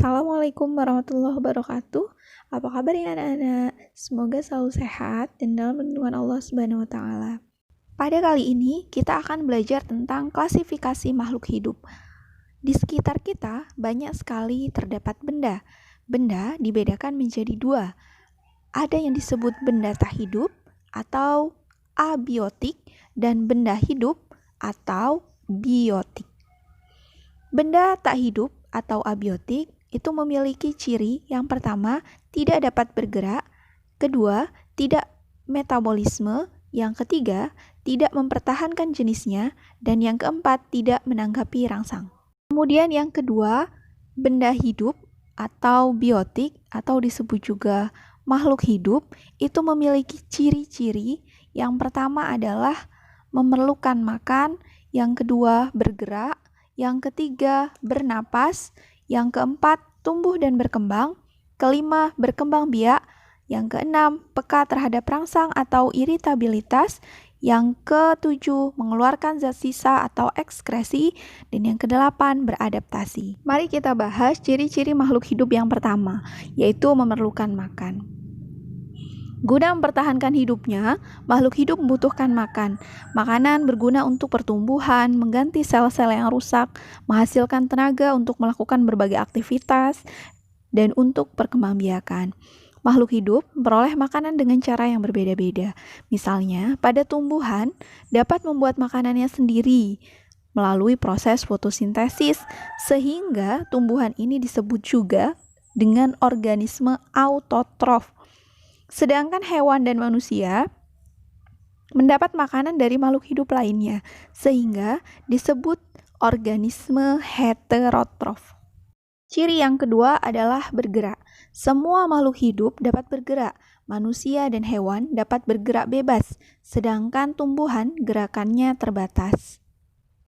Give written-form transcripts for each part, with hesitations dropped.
Assalamualaikum warahmatullahi wabarakatuh. Apa kabar ya anak-anak? Semoga selalu sehat dan dalam lindungan Allah Subhanahu wa taala. Pada kali ini kita akan belajar tentang klasifikasi makhluk hidup. Di sekitar kita banyak sekali terdapat benda. Benda dibedakan menjadi dua. Ada yang disebut benda tak hidup atau abiotik dan benda hidup atau biotik. Benda tak hidup atau abiotik itu memiliki ciri yang pertama, tidak dapat bergerak, kedua, tidak metabolisme, yang ketiga, tidak mempertahankan jenisnya, dan yang keempat, tidak menanggapi rangsang. Kemudian yang kedua, benda hidup atau biotik atau disebut juga makhluk hidup itu memiliki ciri-ciri. Yang pertama adalah memerlukan makan, yang kedua bergerak, yang ketiga bernapas, yang keempat tumbuh dan berkembang, kelima berkembang biak, yang keenam peka terhadap rangsang atau iritabilitas, yang ketujuh mengeluarkan zat sisa atau ekskresi, dan yang kedelapan beradaptasi. Mari kita bahas ciri-ciri makhluk hidup yang pertama, yaitu memerlukan makan. Guna mempertahankan hidupnya, makhluk hidup membutuhkan makan. Makanan berguna untuk pertumbuhan, mengganti sel-sel yang rusak, menghasilkan tenaga untuk melakukan berbagai aktivitas, dan untuk perkembangbiakan. Makhluk hidup memperoleh makanan dengan cara yang berbeda-beda. Misalnya, pada tumbuhan dapat membuat makanannya sendiri melalui proses fotosintesis, sehingga tumbuhan ini disebut juga dengan organisme autotrof. Sedangkan hewan dan manusia mendapat makanan dari makhluk hidup lainnya, sehingga disebut organisme heterotrof. Ciri yang kedua adalah bergerak. Semua makhluk hidup dapat bergerak. Manusia dan hewan dapat bergerak bebas, sedangkan tumbuhan gerakannya terbatas.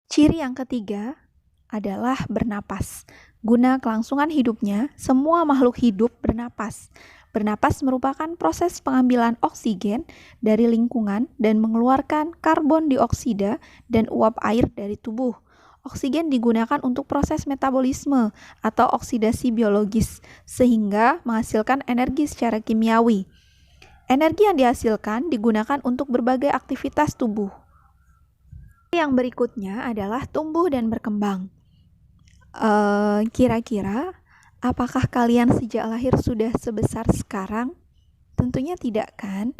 Ciri yang ketiga adalah bernapas. Guna kelangsungan hidupnya, semua makhluk hidup bernapas. Bernapas merupakan proses pengambilan oksigen dari lingkungan dan mengeluarkan karbon dioksida dan uap air dari tubuh. Oksigen digunakan untuk proses metabolisme atau oksidasi biologis, sehingga menghasilkan energi secara kimiawi. Energi yang dihasilkan digunakan untuk berbagai aktivitas tubuh. Yang berikutnya adalah tumbuh dan berkembang. Kira-kira apakah kalian sejak lahir sudah sebesar sekarang? Tentunya tidak kan?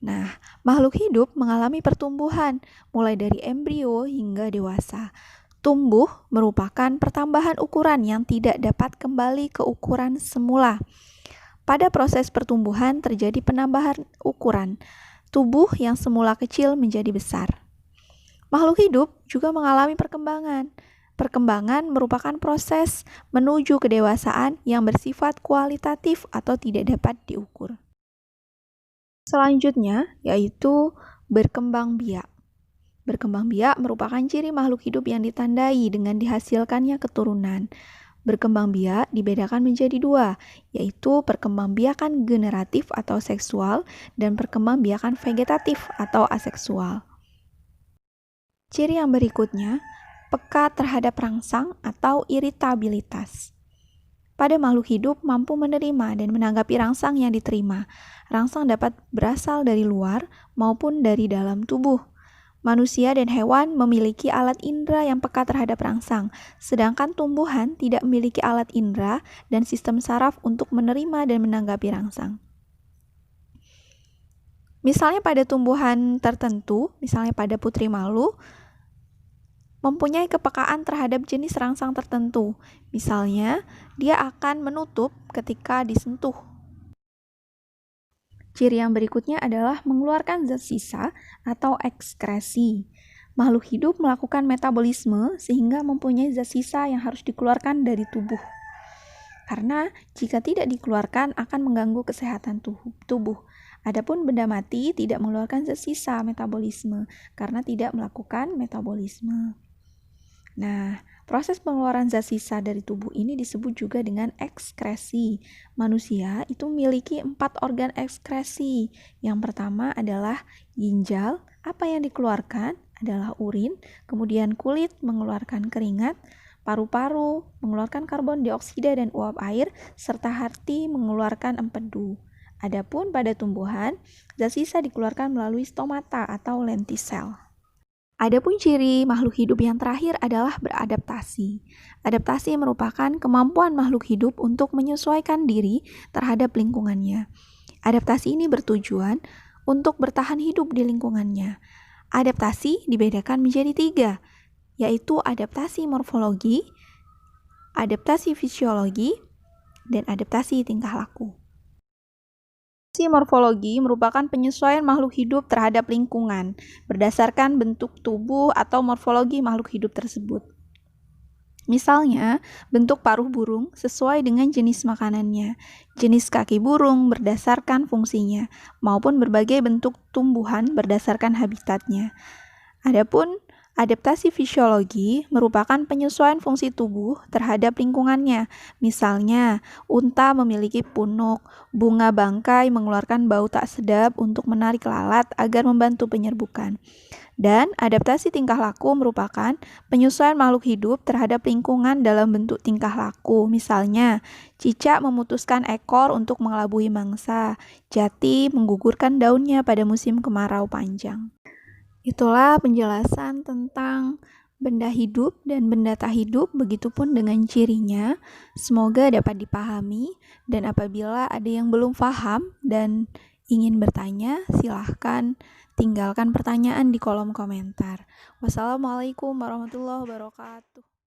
Nah, makhluk hidup mengalami pertumbuhan mulai dari embrio hingga dewasa. Tumbuh merupakan pertambahan ukuran yang tidak dapat kembali ke ukuran semula. Pada proses pertumbuhan terjadi penambahan ukuran. Tubuh yang semula kecil menjadi besar. Makhluk hidup juga mengalami perkembangan. Perkembangan merupakan proses menuju kedewasaan yang bersifat kualitatif atau tidak dapat diukur. Selanjutnya yaitu berkembang biak. Berkembang biak merupakan ciri makhluk hidup yang ditandai dengan dihasilkannya keturunan. Berkembang biak dibedakan menjadi dua, yaitu perkembangbiakan generatif atau seksual dan perkembangbiakan vegetatif atau aseksual. Ciri yang berikutnya, peka terhadap rangsang atau iritabilitas. Pada makhluk hidup mampu menerima dan menanggapi rangsang yang diterima. Rangsang dapat berasal dari luar maupun dari dalam tubuh. Manusia dan hewan memiliki alat indera yang peka terhadap rangsang, sedangkan tumbuhan tidak memiliki alat indera dan sistem saraf untuk menerima dan menanggapi rangsang. Misalnya pada tumbuhan tertentu, misalnya pada putri malu, mempunyai kepekaan terhadap jenis rangsang tertentu. Misalnya, dia akan menutup ketika disentuh. Ciri yang berikutnya adalah mengeluarkan zat sisa atau ekskresi. Makhluk hidup melakukan metabolisme sehingga mempunyai zat sisa yang harus dikeluarkan dari tubuh. Karena jika tidak dikeluarkan akan mengganggu kesehatan tubuh. Adapun benda mati tidak mengeluarkan zat sisa metabolisme karena tidak melakukan metabolisme. Nah, proses pengeluaran zat sisa dari tubuh ini disebut juga dengan ekskresi. Manusia itu memiliki 4 organ ekskresi. Yang pertama adalah ginjal. Apa yang dikeluarkan adalah urin. Kemudian kulit mengeluarkan keringat. paru-paru mengeluarkan karbon dioksida dan uap air, serta hati mengeluarkan empedu. Adapun pada tumbuhan, zat sisa dikeluarkan melalui stomata atau lentisel. Adapun ciri makhluk hidup yang terakhir adalah beradaptasi. Adaptasi merupakan kemampuan makhluk hidup untuk menyesuaikan diri terhadap lingkungannya. Adaptasi ini bertujuan untuk bertahan hidup di lingkungannya. Adaptasi dibedakan menjadi 3, yaitu adaptasi morfologi, adaptasi fisiologi, dan adaptasi tingkah laku. Adaptasi morfologi merupakan penyesuaian makhluk hidup terhadap lingkungan berdasarkan bentuk tubuh atau morfologi makhluk hidup tersebut. Misalnya, bentuk paruh burung sesuai dengan jenis makanannya, jenis kaki burung berdasarkan fungsinya, maupun berbagai bentuk tumbuhan berdasarkan habitatnya. Adapun adaptasi fisiologi merupakan penyesuaian fungsi tubuh terhadap lingkungannya. Misalnya, unta memiliki punuk, bunga bangkai mengeluarkan bau tak sedap untuk menarik lalat agar membantu penyerbukan. Dan adaptasi tingkah laku merupakan penyesuaian makhluk hidup terhadap lingkungan dalam bentuk tingkah laku. Misalnya, cicak memutuskan ekor untuk mengelabui mangsa, jati menggugurkan daunnya pada musim kemarau panjang. Itulah penjelasan tentang benda hidup dan benda tak hidup, begitupun dengan cirinya. Semoga dapat dipahami, dan apabila ada yang belum paham dan ingin bertanya, silahkan tinggalkan pertanyaan di kolom komentar. Wassalamualaikum warahmatullahi wabarakatuh.